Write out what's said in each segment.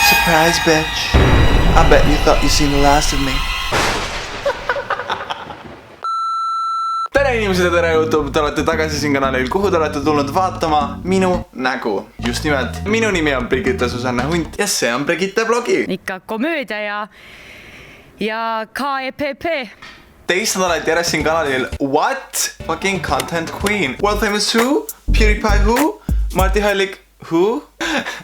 Surprise, bitch. I bet you thought you seen the last of me. Tere inimesed ja tere YouTube, te olete tagasi siin kanalil, kuhu te olete tulnud vaatama minu nägu. Just nimelt, minu nimi on Brigitte Susanne Hunt ja see on Brigitte blogi. Ikka komöödia ja KEPP. Teist nädalat järjest siin kanalil What? Fucking content queen. World famous who? PewDiePie who? Marti Hallik who?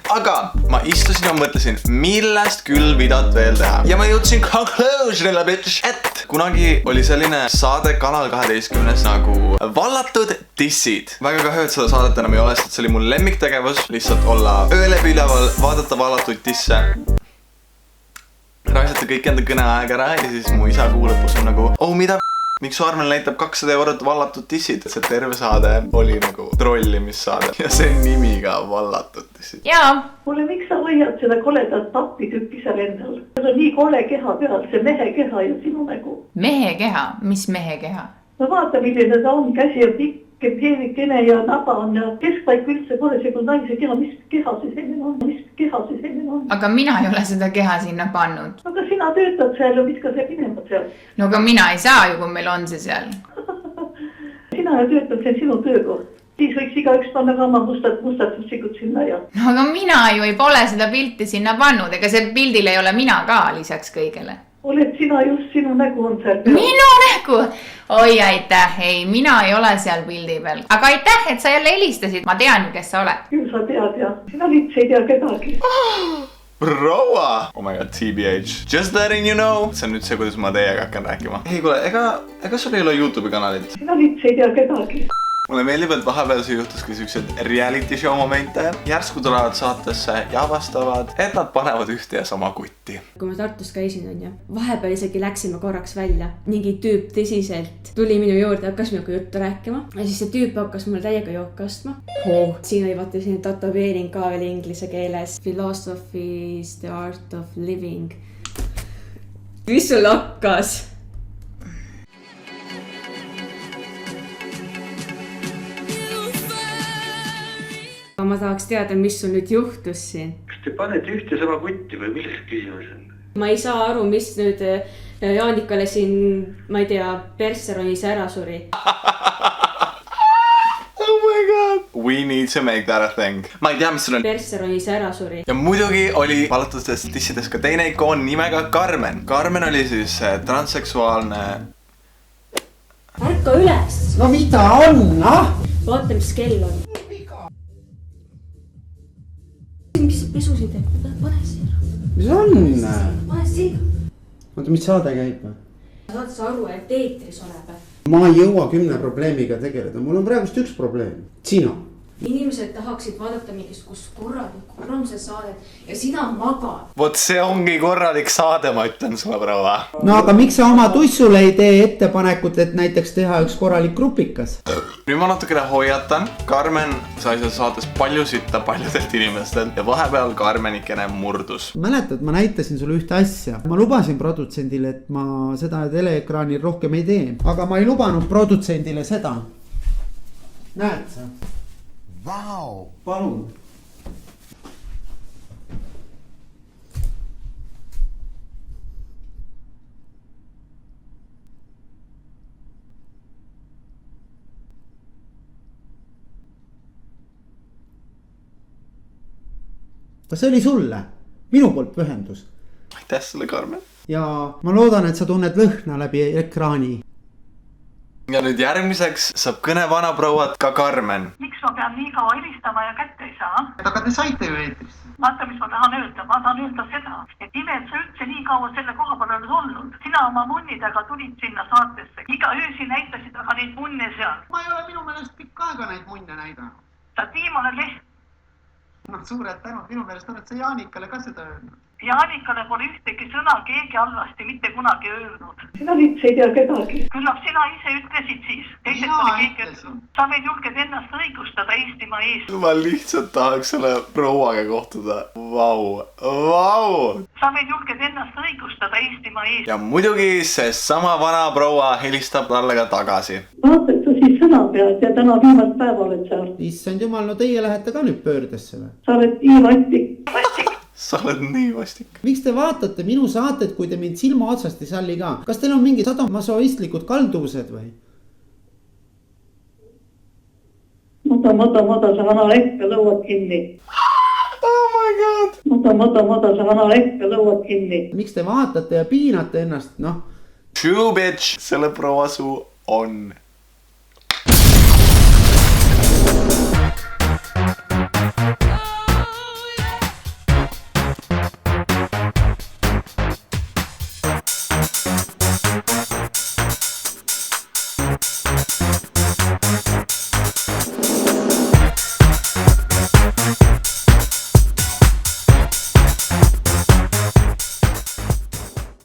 Aga ma istusin ja mõtlesin, millest küll videot veel teha. Ja ma jõudsin conclusionile, bitch, et kunagi oli selline saade Kanal 12 nagu Vallatud dissid. Väga kahju, et seda saadet enam ei ole, sest see oli mul lemmiktegevus. Lihtsalt olla öö läbi üleval, vaadata vallatud disse. Raisata kõik enda kõne aeg ära ja siis mu isa kuu lõpus on nagu oh mida miks su armel näitab 200 eurot vallatud dissid? See terve saade oli nagu trollimissaade ja see nimi ka Vallatud dissid. Jaa. Kuule, miks sa hoiad seda koledat tapitükki seal endal? See on nii kole keha peal, see mehe keha ja sinu nägu. Mehe keha? Mis mehe keha? No vaata, milline ta on, käsi on pikk, peenikene ja naba on ja keskpaik üldse pole see kui naise keha. Mis keha see selline on? Mis keha see selline on? Aga mina ei ole seda keha sinna pannud. Aga sina töötad seal ja viska see minema seal. No aga mina ei saa ju, kui meil on see seal. Sina ju töötad, see on sinu töökoht. Siis võiks igaüks panna ka oma mustad sikud sinna ja. No aga mina ju ei pole seda pilti sinna pannud, ega see pildil ei ole mina ka lisaks kõigele. Oled sina just, sinu nägu on seal peal. Minu nägu? Oi, aitäh, ei, mina ei ole seal pildi peal. Aga aitäh, et sa jälle helistasid, ma tean ju, kes sa oled. Küll sa tead ja, sina üldse ei tea kedagi. Proua! Oh my god, TBH. Just letting you know. See on nüüd see, kuidas ma teiega hakkan rääkima. Hei, kuule, ega sul ei ole YouTube'i kanalit? Sina üldse ei tea kedagi. Mulle meeldib, et vahepeal see juhtuski sellised reality show momente. Järsku tulevad saatesse ja avastavad, et nad panevad ühte ja sama kutti. Kui ma Tartus käisin, on ju, vahepeal isegi läksime korraks välja. Mingi tüüp tõsiselt tuli minu juurde, hakkas minuga juttu rääkima. Ja siis see tüüp hakkas mulle täiega jooka ostma. Siin oli vaata siin tatoveering ka veel inglise keeles. Philosophy is the art of living. Mis sul hakkas? Ma tahaks teada, mis sul nüüd juhtus siin. Kas te panete ühte sama kutti või milles küsimus on? Ma ei saa aru, mis nüüd Jaanikale siin, ma ei tea, perseronis ära suri. Oh my god. We need to make that a thing. Ma ei tea, mis sul on. Perseronis ära suri. Ja muidugi oli vallatudest dissides ka teine ikoon nimega Carmen. Carmen oli siis transseksuaalne. Ärka üles! No mida on, ah? Vaata, mis kell on. Mis pesu siin teeb? Pane siin. Mis on? Pane siin. Oota, mis saade käib? Saad sa aru, et eetris oleb? Ma ei jõua 10 probleemiga tegeleda. Mul on praegust üks probleem. Sina. Inimesed tahaksid vaadata mingisugust korralikku kuramse saadet ja sina magad. Vot see ongi korralik saade, ma ütlen sulle, proua. No aga miks sa oma tussule ei tee ettepanekut, et näiteks teha üks korralik grupikas? Nüüd ma natukene hoiatan. Carmen sai seal saates palju sitta paljudelt inimestelt ja vahepeal Carmenikene murdus. Mäletad, ma näitasin sulle ühte asja. Ma lubasin produtsendile, et ma seda teleekraanil rohkem ei tee. Aga ma ei lubanud produtsendile seda. Näed sa? Vau! Palun! Kas see oli sulle? Minu poolt pühendus. Aitäh sulle, Carmen. Ja ma loodan, et sa tunned lõhna läbi ekraani. Ja nüüd järgmiseks saab kõne vana prouat ka Carmen. Miks ma pean nii kaua helistama ja kätte ei saa? Aga te saite ju eetrisse. Vaata, mis ma tahan öelda. Ma tahan öelda seda, et ime, et sa üldse nii kaua selle koha peal oled olnud. Sina oma munnidega tulid sinna saatesse. Iga öösi näitasid aga neid munne seal. Ma ei ole minu meelest pikk aega neid munne näidanud. Sa viimane leht. No suured tänud, minu meelest oled sa Jaanikale ka seda öelnud. ja Annikale pole ühtegi sõna keegi halvasti mitte kunagi öelnud. Sina üldse ei tea kedagi. Küllap sina ise ütlesid siis. Teised pole keegi öelnud. Sa võid julged ennast õigustada Eestimaa eest. Ma lihtsalt tahaks selle prouaga kohtuda. Vau. Sa võid julged ennast õigustada Eestimaa eest. Ja muidugi see sama vana proua helistab talle ka tagasi. Vaata, et sa siis sõna pead ja täna viimast päeva oled seal. Issand jumal, no teie lähete ka nüüd pöördesse või? Sa oled nii vastik. Sa oled nii vastik. Miks te vaatate minu saated, kui te mind silma otsast ei salli ka? Kas teil on mingid sadomasoistlikud kalduvused või? Mada, sa vana ekka lõuad kinni. Oh my god. Mada, sa vana ekka lõuad kinni. Miks te vaatate ja piinate ennast, noh? True bitch. Selle proua suu on